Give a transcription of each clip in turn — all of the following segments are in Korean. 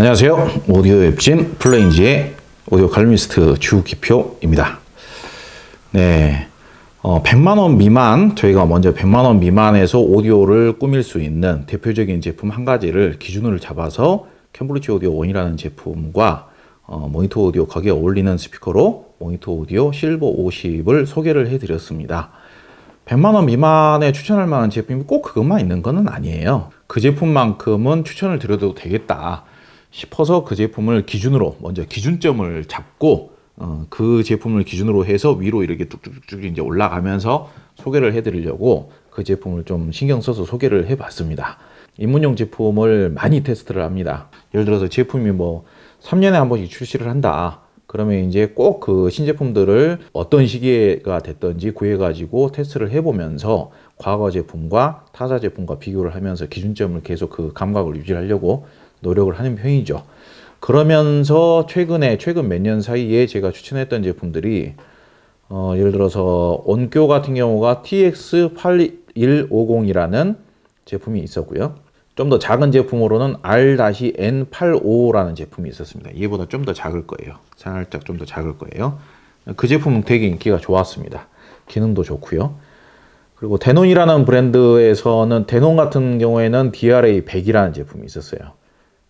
안녕하세요. 오디오 웹진 플레인즈의 오디오 칼럼니스트 주기표입니다. 네, 100만원 미만, 저희가 먼저 100만원 미만에서 오디오를 꾸밀 수 있는 대표적인 제품 한 가지를 기준으로 잡아서 캠브리지 오디오 1이라는 제품과 모니터 오디오 거기에 어울리는 스피커로 모니터 오디오 실버 50을 소개를 해드렸습니다. 100만원 미만에 추천할 만한 제품이 꼭 그것만 있는 건 아니에요. 그 제품만큼은 추천을 드려도 되겠다 싶어서 그 제품을 기준으로 먼저 기준점을 잡고 그 제품을 기준으로 해서 위로 이렇게 뚝뚝뚝 이제 올라가면서 소개를 해드리려고 그 제품을 좀 신경 써서 소개를 해봤습니다. 입문용 제품을 많이 테스트를 합니다. 예를 들어서 제품이 뭐 3년에 한 번씩 출시를 한다. 그러면 이제 꼭 그 신제품들을 어떤 시기가 됐든지 구해가지고 테스트를 해보면서 과거 제품과 타사 제품과 비교를 하면서 기준점을 계속 그 감각을 유지하려고 노력을 하는 편이죠. 그러면서 최근 몇 년 사이에 제가 추천했던 제품들이 예를 들어서 온교 같은 경우가 TX8150이라는 제품이 있었고요. 좀 더 작은 제품으로는 R-N85라는 제품이 있었습니다. 얘보다 좀 더 작을 거예요. 살짝 좀 더 작을 거예요. 그 제품은 되게 인기가 좋았습니다. 기능도 좋고요. 그리고 데논이라는 브랜드에서는 데논 같은 경우에는 DRA100이라는 제품이 있었어요.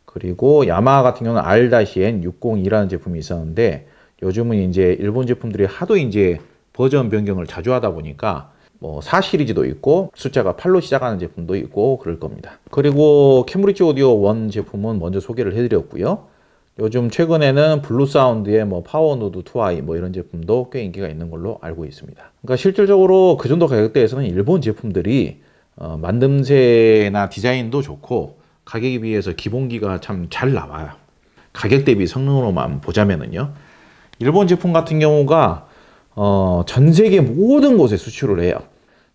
그리고 야마하 같은 경우는 R-N602라는 제품이 있었는데 요즘은 이제 일본 제품들이 하도 이제 버전 변경을 자주 하다 보니까 뭐 4 시리즈도 있고 숫자가 8로 시작하는 제품도 있고 그럴 겁니다. 그리고 캠브리지 오디오 1 제품은 먼저 소개를 해드렸고요. 요즘 최근에는 블루 사운드의 뭐 파워노드 2i 뭐 이런 제품도 꽤 인기가 있는 걸로 알고 있습니다. 그러니까 실질적으로 그 정도 가격대에서는 일본 제품들이 만듦새나 디자인도 좋고 가격에 비해서 기본기가 참 잘 나와요. 가격 대비 성능으로만 보자면은요. 일본 제품 같은 경우가 전 세계 모든 곳에 수출을 해요.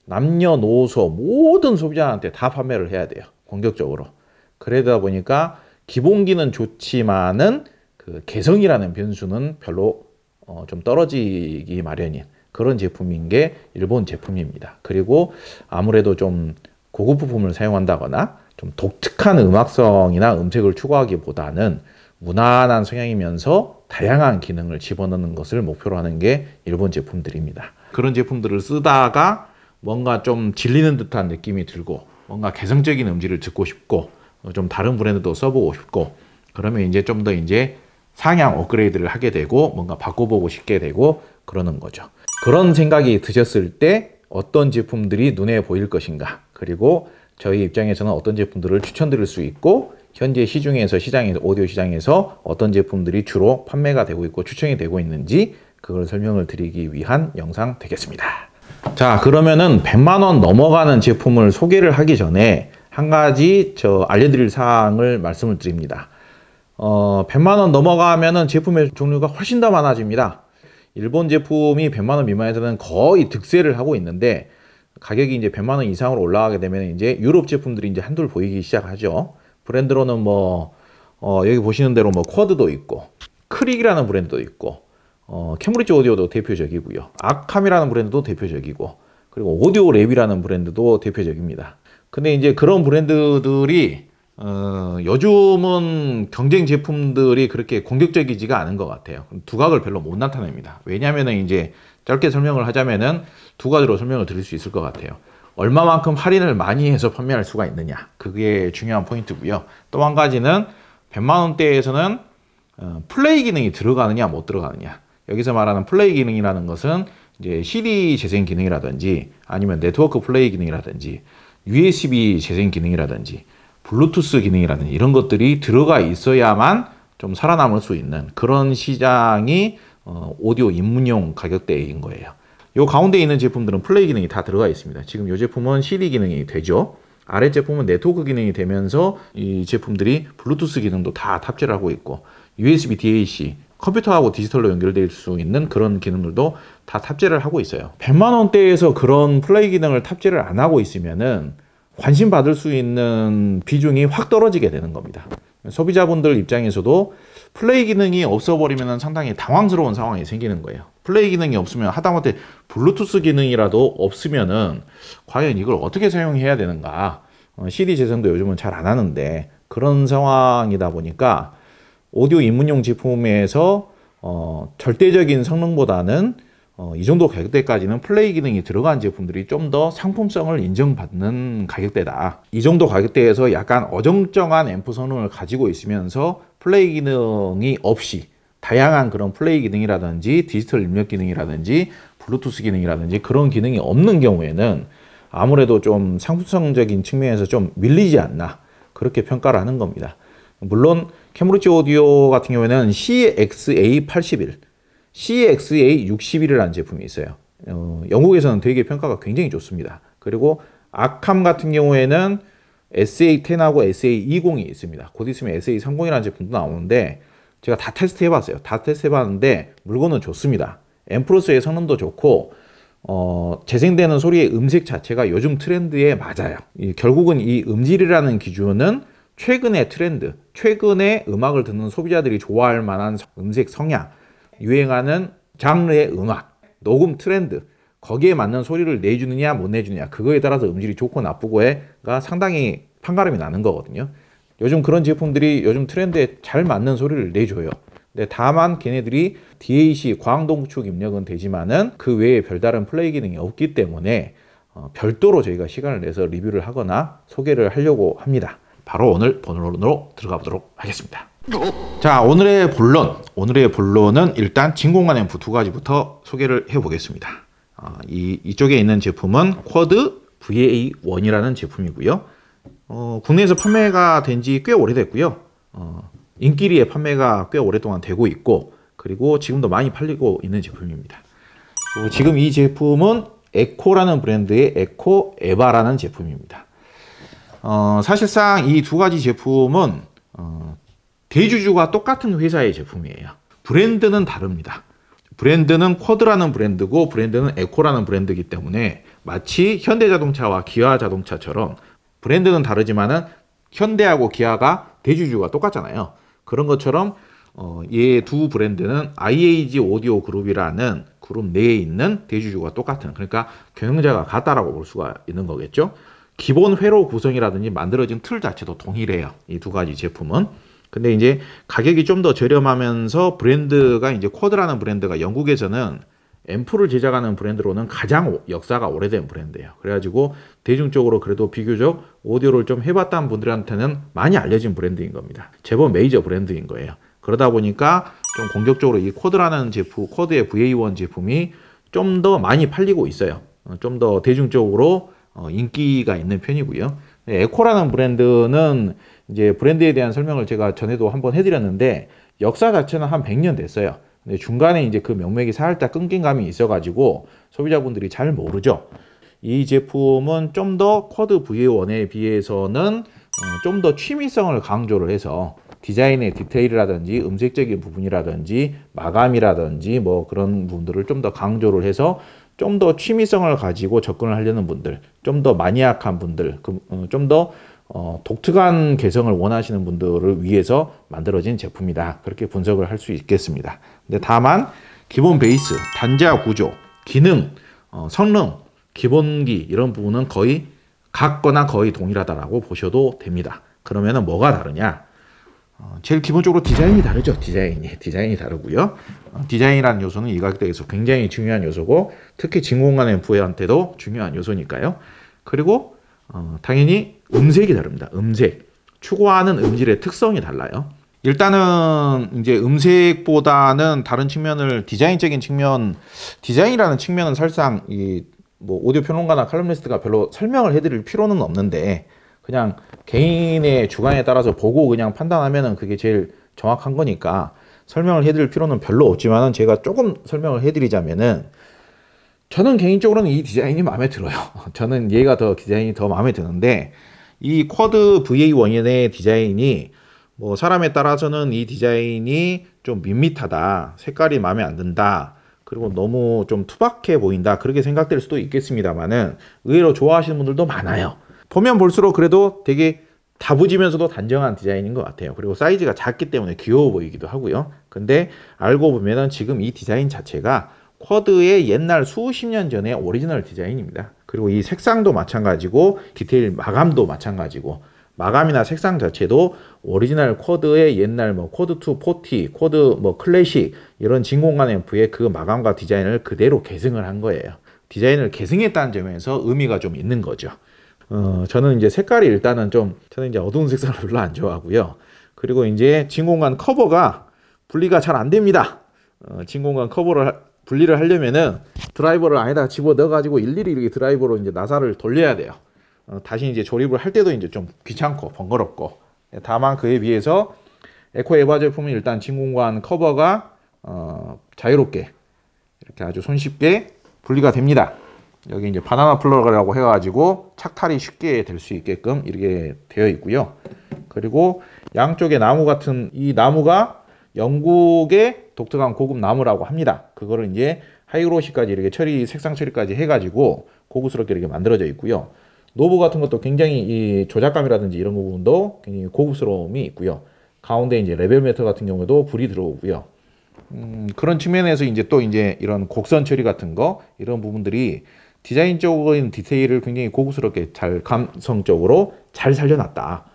남녀노소 모든 소비자한테 다 판매를 해야 돼요. 공격적으로. 그러다 보니까 기본기는 좋지만은 그 개성이라는 변수는 별로 좀 떨어지기 마련인 그런 제품인 게 일본 제품입니다. 그리고 아무래도 좀 고급 부품을 사용한다거나 좀 독특한 음악성이나 음색을 추구하기보다는 무난한 성향이면서 다양한 기능을 집어넣는 것을 목표로 하는 게 일본 제품들입니다. 그런 제품들을 쓰다가 뭔가 좀 질리는 듯한 느낌이 들고 뭔가 개성적인 음질을 듣고 싶고 좀 다른 브랜드도 써보고 싶고 그러면 이제 좀 더 이제 상향 업그레이드를 하게 되고 뭔가 바꿔보고 싶게 되고 그러는 거죠. 그런 생각이 드셨을 때 어떤 제품들이 눈에 보일 것인가, 그리고 저희 입장에서는 어떤 제품들을 추천드릴 수 있고 현재 시중에서 오디오 시장에서 어떤 제품들이 주로 판매가 되고 있고 추천이 되고 있는지 그걸 설명을 드리기 위한 영상 되겠습니다. 자, 그러면은 100만원 넘어가는 제품을 소개를 하기 전에 한 가지 알려드릴 사항을 말씀을 드립니다. 100만원 넘어가면은 제품의 종류가 훨씬 더 많아집니다. 일본 제품이 100만원 미만에서는 거의 득세를 하고 있는데 가격이 이제 100만원 이상으로 올라가게 되면 이제 유럽 제품들이 이제 한둘 보이기 시작하죠. 브랜드로는 뭐 여기 보시는 대로 뭐 쿼드도 있고 크릭이라는 브랜드도 있고 캠브리지 오디오도 대표적이고요. 아캄이라는 브랜드도 대표적이고 그리고 오디오 랩이라는 브랜드도 대표적입니다. 근데 이제 그런 브랜드들이 요즘은 경쟁 제품들이 그렇게 공격적이지가 않은 것 같아요. 두각을 별로 못 나타냅니다. 왜냐면은 이제 짧게 설명을 하자면은 두 가지로 설명을 드릴 수 있을 것 같아요. 얼마만큼 할인을 많이 해서 판매할 수가 있느냐, 그게 중요한 포인트고요. 또 한 가지는 100만원대에서는 플레이 기능이 들어가느냐 못 들어가느냐. 여기서 말하는 플레이 기능이라는 것은 이제 CD 재생 기능이라든지 아니면 네트워크 플레이 기능이라든지 USB 재생 기능이라든지 블루투스 기능이라든지 이런 것들이 들어가 있어야만 좀 살아남을 수 있는 그런 시장이 오디오 입문용 가격대인 거예요. 요 가운데 있는 제품들은 플레이 기능이 다 들어가 있습니다. 지금 이 제품은 CD 기능이 되죠. 아래 제품은 네트워크 기능이 되면서 이 제품들이 블루투스 기능도 다 탑재를 하고 있고 USB DAC 컴퓨터하고 디지털로 연결될 수 있는 그런 기능들도 다 탑재를 하고 있어요. 100만원대에서 그런 플레이 기능을 탑재를 안 하고 있으면은 관심 받을 수 있는 비중이 확 떨어지게 되는 겁니다. 소비자분들 입장에서도 플레이 기능이 없어버리면 상당히 당황스러운 상황이 생기는 거예요. 플레이 기능이 없으면 하다못해 블루투스 기능이라도 없으면은 과연 이걸 어떻게 사용해야 되는가. CD 재생도 요즘은 잘 안 하는데 그런 상황이다 보니까 오디오 입문용 제품에서 절대적인 성능보다는 이 정도 가격대까지는 플레이 기능이 들어간 제품들이 좀 더 상품성을 인정받는 가격대다. 이 정도 가격대에서 약간 어정쩡한 앰프 성능을 가지고 있으면서 플레이 기능이 없이 다양한 그런 플레이 기능이라든지 디지털 입력 기능이라든지 블루투스 기능이라든지 그런 기능이 없는 경우에는 아무래도 좀 상품성적인 측면에서 좀 밀리지 않나, 그렇게 평가를 하는 겁니다. 물론 캠브리지 오디오 같은 경우에는 CXA81, CXA61이라는 제품이 있어요. 영국에서는 되게 평가가 굉장히 좋습니다. 그리고 아캄 같은 경우에는 SA10하고 SA20이 있습니다. 곧 있으면 SA30이라는 제품도 나오는데 제가 다 테스트 해봤어요. 다 테스트 해봤는데 물건은 좋습니다. 앰프로스의 성능도 좋고 재생되는 소리의 음색 자체가 요즘 트렌드에 맞아요. 결국은 이 음질이라는 기준은 최근의 트렌드, 최근에 음악을 듣는 소비자들이 좋아할 만한 음색 성향, 유행하는 장르의 음악, 녹음 트렌드, 거기에 맞는 소리를 내주느냐 못 내주느냐, 그거에 따라서 음질이 좋고 나쁘고가 상당히 판가름이 나는 거거든요. 요즘 그런 제품들이 요즘 트렌드에 잘 맞는 소리를 내줘요. 근데 다만 걔네들이 DAC 과학동축 입력은 되지만은 그 외에 별다른 플레이 기능이 없기 때문에 별도로 저희가 시간을 내서 리뷰를 하거나 소개를 하려고 합니다. 바로 오늘 본론으로 들어가 보도록 하겠습니다. 자, 오늘의 본론은 일단 진공관 앰프 두 가지부터 소개를 해보겠습니다. 이쪽에 있는 제품은 쿼드 VA1이라는 제품이고요. 국내에서 판매가 된 지 꽤 오래됐고요. 인기리에 판매가 꽤 오랫동안 되고 있고, 그리고 지금도 많이 팔리고 있는 제품입니다. 지금 이 제품은 에코라는 브랜드의 에코 에바라는 제품입니다. 사실상 이 두 가지 제품은 대주주가 똑같은 회사의 제품이에요. 브랜드는 다릅니다. 브랜드는 쿼드라는 브랜드고 브랜드는 에코라는 브랜드이기 때문에 마치 현대자동차와 기아자동차처럼 브랜드는 다르지만은 현대하고 기아가 대주주가 똑같잖아요. 그런 것처럼 이 두 브랜드는 IAG 오디오 그룹이라는 그룹 내에 있는 대주주가 똑같은, 그러니까 경영자가 같다라고 볼 수가 있는 거겠죠. 기본 회로 구성이라든지 만들어진 틀 자체도 동일해요. 이 두 가지 제품은. 근데 이제 가격이 좀 더 저렴하면서 브랜드가 이제 쿼드라는 브랜드가 영국에서는 앰프를 제작하는 브랜드로는 가장 역사가 오래된 브랜드예요. 그래가지고 대중적으로 그래도 비교적 오디오를 좀 해봤다는 분들한테는 많이 알려진 브랜드인 겁니다. 제법 메이저 브랜드인 거예요. 그러다 보니까 좀 공격적으로 이 쿼드라는 제품, 쿼드의 VA1 제품이 좀 더 많이 팔리고 있어요. 좀 더 대중적으로 인기가 있는 편이고요. 에코라는 브랜드는 이제 브랜드에 대한 설명을 제가 전에도 한번 해드렸는데 역사 자체는 한 100년 됐어요. 근데 중간에 이제 그 명맥이 살짝 끊긴 감이 있어가지고 소비자분들이 잘 모르죠. 이 제품은 좀 더 쿼드 VA1에 비해서는 좀 더 취미성을 강조를 해서 디자인의 디테일이라든지 음색적인 부분이라든지 마감이라든지 뭐 그런 부분들을 좀 더 강조를 해서 좀 더 취미성을 가지고 접근을 하려는 분들, 좀 더 마니악한 분들, 좀 더 독특한 개성을 원하시는 분들을 위해서 만들어진 제품이다. 그렇게 분석을 할 수 있겠습니다. 근데 다만 기본 베이스, 단자 구조, 기능, 성능, 기본기 이런 부분은 거의 같거나 거의 동일하다라고 보셔도 됩니다. 그러면은 뭐가 다르냐? 제일 기본적으로 디자인이 다르죠. 디자인이 다르고요. 디자인이라는 요소는 이 가격대에서 굉장히 중요한 요소고 특히 진공관 앰프한테도 중요한 요소니까요. 그리고 당연히 음색이 다릅니다. 음색, 추구하는 음질의 특성이 달라요. 일단은 이제 음색보다는 다른 측면을 디자인적인 측면, 디자인이라는 측면은 사실상 이 뭐 오디오 평론가나 칼럼니스트가 별로 설명을 해드릴 필요는 없는데 그냥 개인의 주관에 따라서 보고 그냥 판단하면은 그게 제일 정확한 거니까 설명을 해드릴 필요는 별로 없지만은 제가 조금 설명을 해드리자면은 저는 개인적으로는 이 디자인이 마음에 들어요. 저는 얘가 디자인이 더 마음에 드는데 이 쿼드 VA1의 디자인이 뭐 사람에 따라서는 이 디자인이 좀 밋밋하다, 색깔이 마음에 안 든다, 그리고 너무 좀 투박해 보인다, 그렇게 생각될 수도 있겠습니다만은 의외로 좋아하시는 분들도 많아요. 보면 볼수록 그래도 되게 다부지면서도 단정한 디자인인 것 같아요. 그리고 사이즈가 작기 때문에 귀여워 보이기도 하고요. 근데 알고 보면은 지금 이 디자인 자체가 쿼드의 옛날 수십 년 전의 오리지널 디자인입니다. 그리고 이 색상도 마찬가지고 디테일 마감도 마찬가지고 마감이나 색상 자체도 오리지널 쿼드의 옛날 뭐 쿼드 2 40, 쿼드 뭐 클래식 이런 진공관 앰프의 그 마감과 디자인을 그대로 계승을 한 거예요. 디자인을 계승했다는 점에서 의미가 좀 있는 거죠. 저는 이제 색깔이 일단은 저는 이제 어두운 색상을 별로 안 좋아하고요. 그리고 이제 진공관 커버가 분리가 잘 안 됩니다. 진공관 커버를 분리를 하려면은 드라이버를 안에다가 집어 넣어가지고 일일이 이렇게 드라이버로 이제 나사를 돌려야 돼요. 다시 이제 조립을 할 때도 이제 좀 귀찮고 번거롭고. 다만 그에 비해서 에코 에바 제품은 일단 진공관 커버가 자유롭게 이렇게 아주 손쉽게 분리가 됩니다. 여기 이제 바나나 플러그라고 해가지고 착탈이 쉽게 될 수 있게끔 이렇게 되어 있고요. 그리고 양쪽에 나무 같은 이 나무가 영국의 독특한 고급 나무라고 합니다. 그거를 이제 하이그로시까지 이렇게 색상 처리까지 해가지고 고급스럽게 이렇게 만들어져 있고요. 노브 같은 것도 굉장히 이 조작감이라든지 이런 부분도 굉장히 고급스러움이 있고요. 가운데 이제 레벨 메터 같은 경우에도 불이 들어오고요. 그런 측면에서 이제 또 이제 이런 곡선 처리 같은 거 이런 부분들이 디자인적인 디테일을 굉장히 고급스럽게 잘 감성적으로 잘 살려놨다.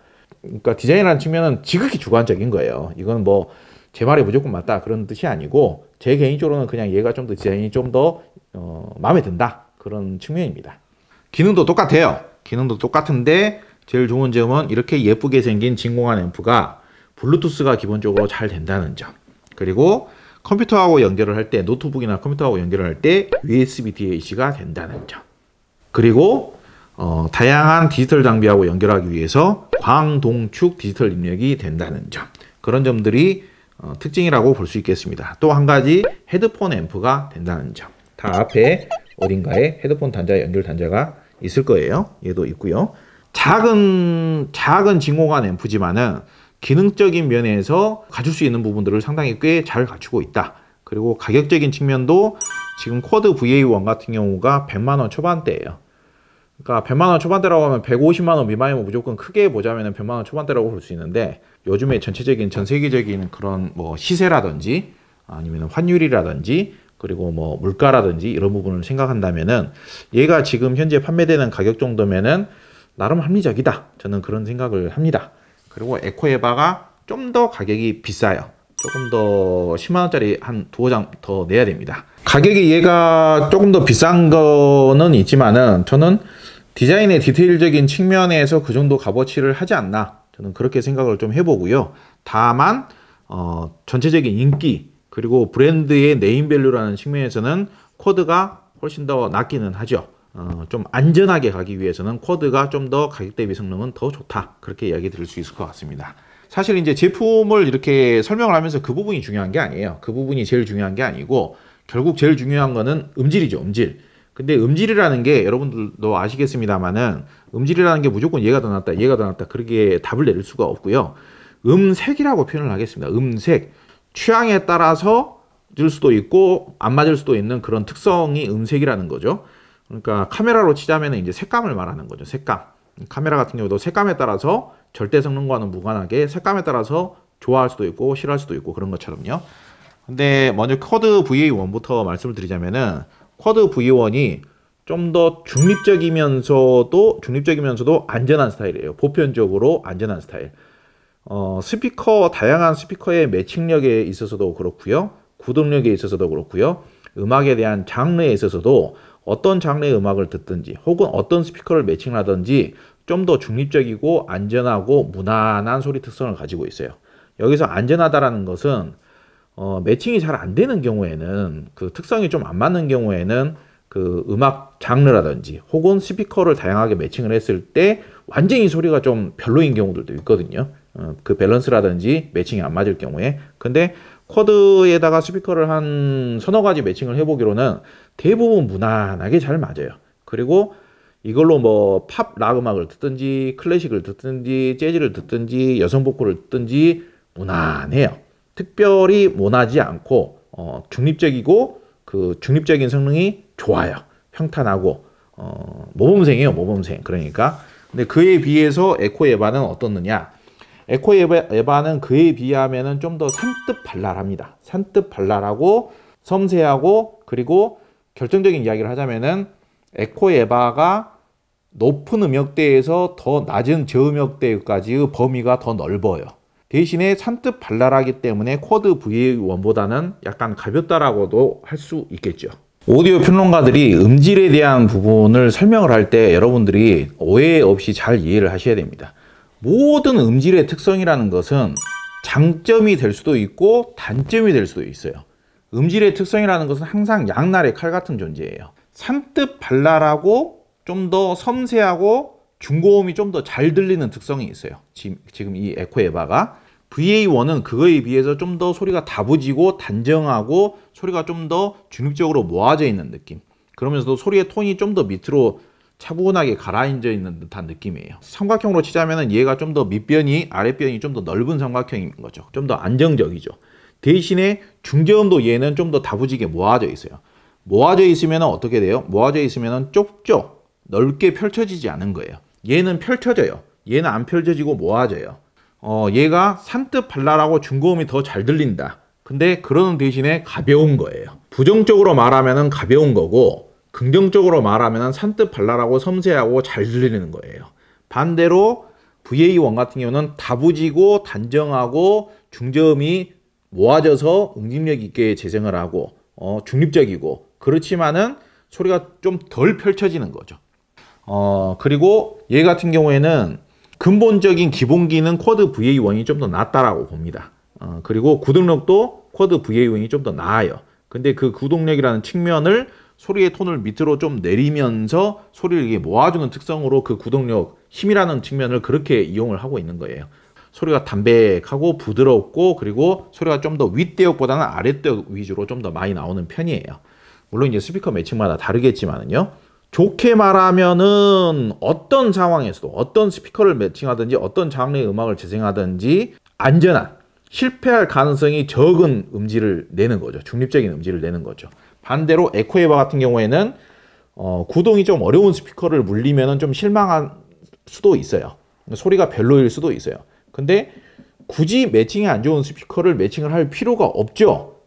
그러니까 디자인이라는 측면은 지극히 주관적인 거예요. 이건 뭐 제 말이 무조건 맞다 그런 뜻이 아니고 제 개인적으로는 그냥 얘가 좀 더 디자인이 좀 더 마음에 든다 그런 측면입니다. 기능도 똑같아요. 기능도 똑같은데 제일 좋은 점은 이렇게 예쁘게 생긴 진공관 앰프가 블루투스가 기본적으로 잘 된다는 점. 그리고 컴퓨터하고 연결을 할 때 노트북이나 컴퓨터하고 연결을 할 때 USB DAC가 된다는 점. 그리고 다양한 디지털 장비하고 연결하기 위해서 광동축 디지털 입력이 된다는 점. 그런 점들이 특징이라고 볼 수 있겠습니다. 또 한 가지 헤드폰 앰프가 된다는 점. 다 앞에 어딘가에 헤드폰 단자 연결 단자가 있을 거예요. 얘도 있고요. 작은 진공관 앰프지만은 기능적인 면에서 갖출 수 있는 부분들을 상당히 꽤 잘 갖추고 있다. 그리고 가격적인 측면도 지금 쿼드 VA1 같은 경우가 100만원 초반대예요. 그러니까 100만원 초반대라고 하면 150만원 미만이면 무조건 크게 보자면 100만원 초반대라고 볼 수 있는데 요즘에 전 세계적인 그런 뭐 시세라든지 아니면 환율이라든지 그리고 뭐 물가라든지 이런 부분을 생각한다면은 얘가 지금 현재 판매되는 가격 정도면은 나름 합리적이다. 저는 그런 생각을 합니다. 그리고 에코에바가 좀 더 가격이 비싸요. 조금 더 10만원짜리 한 두어 장 더 내야 됩니다. 가격이 얘가 조금 더 비싼 거는 있지만은 저는 디자인의 디테일적인 측면에서 그 정도 값어치를 하지 않나 저는 그렇게 생각을 좀 해보고요. 다만 전체적인 인기 그리고 브랜드의 네임밸류라는 측면에서는 쿼드가 훨씬 더 낫기는 하죠. 좀 안전하게 가기 위해서는 쿼드가 좀 더 가격 대비 성능은 더 좋다 그렇게 이야기 드릴 수 있을 것 같습니다. 사실 이제 제품을 이렇게 설명을 하면서 그 부분이 중요한 게 아니에요. 그 부분이 제일 중요한 게 아니고 결국 제일 중요한 거는 음질이죠. 음질. 근데 음질이라는 게 여러분들도 아시겠습니다만은 음질이라는 게 무조건 얘가 더 낫다 얘가 더 낫다 그렇게 답을 내릴 수가 없고요. 음색이라고 표현을 하겠습니다. 음색. 취향에 따라서 줄 수도 있고 안 맞을 수도 있는 그런 특성이 음색이라는 거죠. 그러니까 카메라로 치자면 이제 색감을 말하는 거죠. 색감. 카메라 같은 경우도 색감에 따라서 절대 성능과는 무관하게 색감에 따라서 좋아할 수도 있고 싫어할 수도 있고 그런 것처럼요. 근데 먼저 쿼드 VA1부터 말씀을 드리자면은 쿼드 VA1이 좀 더 중립적이면서도 안전한 스타일이에요. 보편적으로 안전한 스타일. 다양한 스피커의 매칭력에 있어서도 그렇고요. 구동력에 있어서도 그렇고요. 음악에 대한 장르에 있어서도 어떤 장르의 음악을 듣든지 혹은 어떤 스피커를 매칭을 하든지 좀 더 중립적이고 안전하고 무난한 소리 특성을 가지고 있어요. 여기서 안전하다라는 것은 매칭이 잘 안 되는 경우에는 그 특성이 좀 안 맞는 경우에는 그 음악 장르라든지 혹은 스피커를 다양하게 매칭을 했을 때 완전히 소리가 좀 별로인 경우들도 있거든요. 그 밸런스라든지 매칭이 안 맞을 경우에. 근데 쿼드에다가 스피커를 한 서너 가지 매칭을 해보기로는 대부분 무난하게 잘 맞아요. 그리고 이걸로 뭐 팝, 락 음악을 듣든지 클래식을 듣든지 재즈를 듣든지 여성 보컬을 듣든지 무난해요. 특별히 모나지 않고 중립적이고 그 중립적인 성능이 좋아요. 평탄하고 모범생이에요. 모범생. 그러니까 근데 그에 비해서 에코 에바는 어떻느냐? 에코 에바는 그에 비하면은 좀 더 산뜻 발랄합니다. 산뜻 발랄하고 섬세하고 그리고 결정적인 이야기를 하자면은 에코 에바가 높은 음역대에서 더 낮은 저음역대까지의 범위가 더 넓어요. 대신에 산뜻 발랄하기 때문에 쿼드 VA1보다는 약간 가볍다라고도 할 수 있겠죠. 오디오 평론가들이 음질에 대한 부분을 설명을 할 때 여러분들이 오해 없이 잘 이해를 하셔야 됩니다. 모든 음질의 특성이라는 것은 장점이 될 수도 있고 단점이 될 수도 있어요. 음질의 특성이라는 것은 항상 양날의 칼 같은 존재예요. 산뜻 발랄하고 좀 더 섬세하고 중고음이 좀 더 잘 들리는 특성이 있어요. 지금 이 에코 에바가 VA1은 그거에 비해서 좀 더 소리가 다부지고 단정하고 소리가 좀 더 중립적으로 모아져 있는 느낌. 그러면서도 소리의 톤이 좀 더 밑으로 차분하게 가라앉아 있는 듯한 느낌이에요. 삼각형으로 치자면은 얘가 좀 더 밑변이 아랫변이 좀 더 넓은 삼각형인 거죠. 좀 더 안정적이죠. 대신에 중저음도 얘는 좀 더 다부지게 모아져 있어요. 모아져 있으면 어떻게 돼요? 모아져 있으면 좁죠. 넓게 펼쳐지지 않은 거예요. 얘는 펼쳐져요. 얘는 안 펼쳐지고 모아져요. 얘가 산뜻 발랄하고 중고음이 더 잘 들린다. 근데 그러는 대신에 가벼운 거예요. 부정적으로 말하면 가벼운 거고 긍정적으로 말하면 산뜻 발랄하고 섬세하고 잘 들리는 거예요. 반대로 VA1 같은 경우는 다부지고 단정하고 중저음이 모아져서 응집력 있게 재생을 하고 중립적이고 그렇지만은 소리가 좀 덜 펼쳐지는 거죠. 그리고 얘 같은 경우에는 근본적인 기본기는 쿼드 VA1이 좀 더 낫다라고 봅니다. 그리고 구동력도 쿼드 VA1이 좀 더 나아요. 근데 그 구동력이라는 측면을 소리의 톤을 밑으로 좀 내리면서 소리를 이게 모아주는 특성으로 그 구동력 힘이라는 측면을 그렇게 이용을 하고 있는 거예요. 소리가 담백하고 부드럽고 그리고 소리가 좀 더 윗대역보다는 아랫대역 위주로 좀 더 많이 나오는 편이에요. 물론 이제 스피커 매칭마다 다르겠지만은요. 좋게 말하면은 어떤 상황에서도 어떤 스피커를 매칭하든지 어떤 장르의 음악을 재생하든지 안전한 실패할 가능성이 적은 음질을 내는 거죠. 중립적인 음질을 내는 거죠. 반대로 에코 에바 같은 경우에는 구동이 좀 어려운 스피커를 물리면은 좀 실망할 수도 있어요. 소리가 별로일 수도 있어요. 근데 굳이 매칭이 안 좋은 스피커를 매칭을 할 필요가 없죠.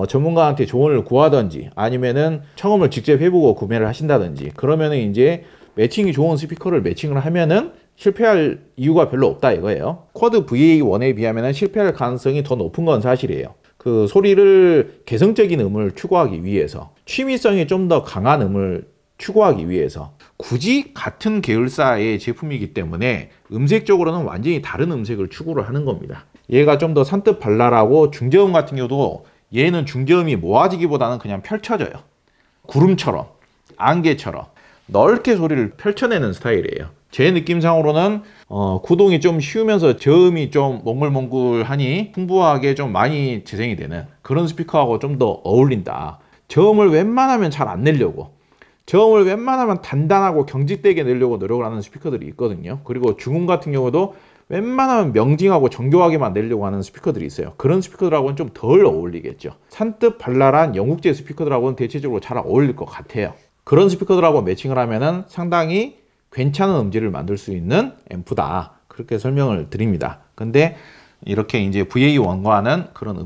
전문가한테 조언을 구하든지 아니면은 청음을 직접 해보고 구매를 하신다든지 그러면은 이제 매칭이 좋은 스피커를 매칭을 하면은 실패할 이유가 별로 없다 이거예요. 쿼드 VA1에 비하면은 실패할 가능성이 더 높은 건 사실이에요. 그 소리를 개성적인 음을 추구하기 위해서 취미성이 좀 더 강한 음을 추구하기 위해서 굳이 같은 계열사의 제품이기 때문에 음색적으로는 완전히 다른 음색을 추구를 하는 겁니다. 얘가 좀 더 산뜻 발랄하고 중저음 같은 경우도 얘는 중저음이 모아지기보다는 그냥 펼쳐져요. 구름처럼 안개처럼 넓게 소리를 펼쳐내는 스타일이에요. 제 느낌상으로는 구동이 좀 쉬우면서 저음이 좀 몽글몽글하니 풍부하게 좀 많이 재생이 되는 그런 스피커하고 좀 더 어울린다. 저음을 웬만하면 잘 안 내려고 저음을 웬만하면 단단하고 경직되게 내려고 노력을 하는 스피커들이 있거든요. 그리고 중음 같은 경우도 웬만하면 명징하고 정교하게만 내려고 하는 스피커들이 있어요. 그런 스피커들하고는 좀 덜 어울리겠죠. 산뜻 발랄한 영국제 스피커들하고는 대체적으로 잘 어울릴 것 같아요. 그런 스피커들하고 매칭을 하면은 상당히 괜찮은 음질을 만들 수 있는 앰프다. 그렇게 설명을 드립니다. 근데 이렇게 이제 VA1과는 그런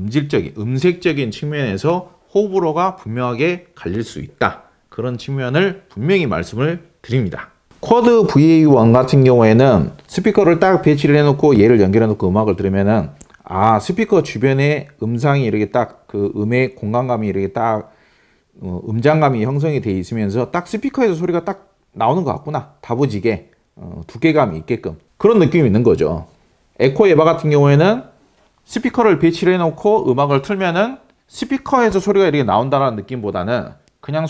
음색적인 측면에서 호불호가 분명하게 갈릴 수 있다. 그런 측면을 분명히 말씀을 드립니다. 쿼드 VA1 같은 경우에는 스피커를 딱 배치를 해놓고 얘를 연결해놓고 음악을 들으면은 스피커 주변에 음상이 이렇게 딱 그 음의 공간감이 이렇게 딱 음장감이 형성이 돼 있으면서 딱 스피커에서 소리가 딱 나오는 것 같구나. 다부지게 두께감이 있게끔 그런 느낌이 있는 거죠. 에코 에바 같은 경우에는 스피커를 배치를 해놓고 음악을 틀면은 스피커에서 소리가 이렇게 나온다는 느낌보다는 그냥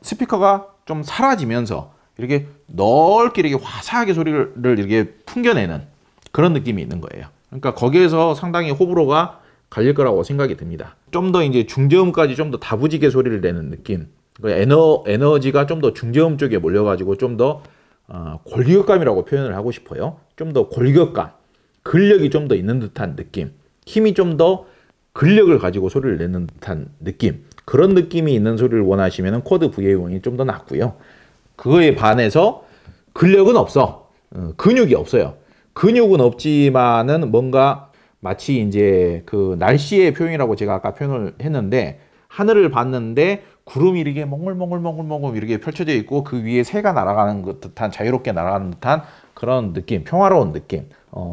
스피커가 좀 사라지면서 이렇게 넓게 이렇게 화사하게 소리를 이렇게 풍겨내는 그런 느낌이 있는 거예요. 그러니까 거기에서 상당히 호불호가 갈릴 거라고 생각이 듭니다. 좀 더 이제 중저음까지 좀 더 다부지게 소리를 내는 느낌. 에너지가 좀 더 중저음 쪽에 몰려가지고 좀 더 골격감이라고 표현을 하고 싶어요. 좀 더 골격감, 근력이 좀 더 있는 듯한 느낌, 힘이 좀 더 근력을 가지고 소리를 내는 듯한 느낌. 그런 느낌이 있는 소리를 원하시면 쿼드 VA1이 좀 더 낫고요. 그거에 반해서 근력은 없어. 근육이 없어요. 근육은 없지만은 뭔가 마치 이제 그 날씨의 표현이라고 제가 아까 표현을 했는데 하늘을 봤는데 구름이 이렇게 몽글몽글몽글몽글 이렇게 펼쳐져 있고 그 위에 새가 날아가는 듯한 자유롭게 날아가는 듯한 그런 느낌, 평화로운 느낌.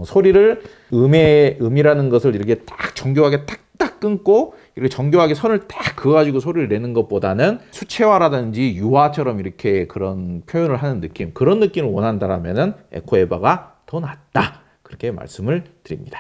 소리를 음이라는 것을 이렇게 딱 정교하게 딱딱 끊고 이렇게 정교하게 선을 딱 그어가지고 소리를 내는 것보다는 수채화라든지 유화처럼 이렇게 그런 표현을 하는 느낌, 그런 느낌을 원한다라면은 에코 에바가 더 낫다. 그렇게 말씀을 드립니다.